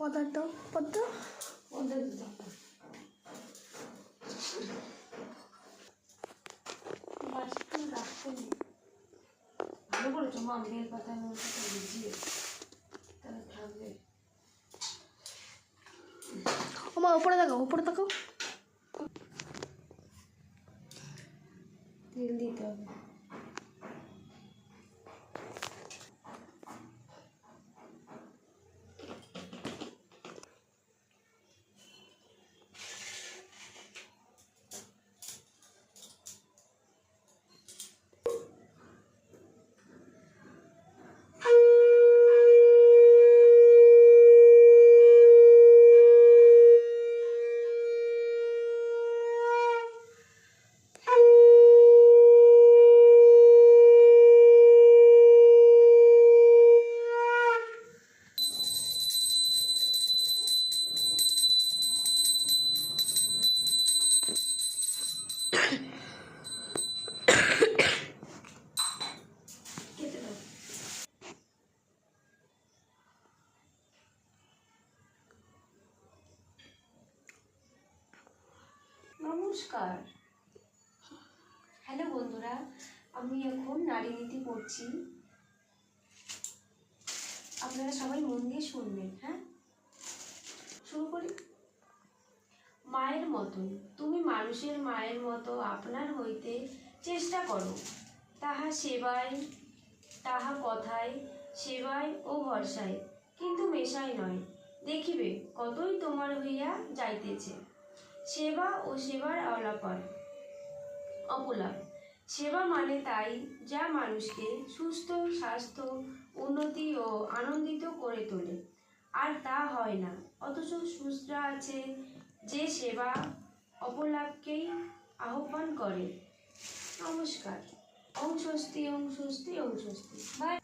পদার্থ পদ্ম ভালো করেছো মা, বেল পাতার মধ্যে ভিজিয়ে তাহলে থাকবে। ওমা উপরে দেখো, উপরে দেখো। তেল দিতে হবে। নমস্কার, হ্যালো বন্ধুরা, আমি এখন নারী নীতি পড়ছি। আপনারা সবাই মন দিয়ে শুনবেন। হ্যাঁ, শুরু করি। মায়ের মতন তুমি মানুষের মায়ের মতো আপনার হইতে চেষ্টা করো, তাহা সেবায়, তাহা কথায়, সেবায় ও ভরসায়, কিন্তু মেশায় নয়। দেখিবে কতই তোমার হইয়া যাইতেছে সেবা ও সেবার অপলাপ। সেবা মানে তাই যা মানুষকে সুস্থ, স্বাস্থ্য, উন্নতি ও আনন্দিত করে তোলে, আর তা হয় না। অথচ সুস্থরা আছে যে সেবা অপলাপকেই আহ্বান করে। নমস্কার। ওম স্বস্তি, ওম স্বস্তি, ওম স্বস্তি। বাই।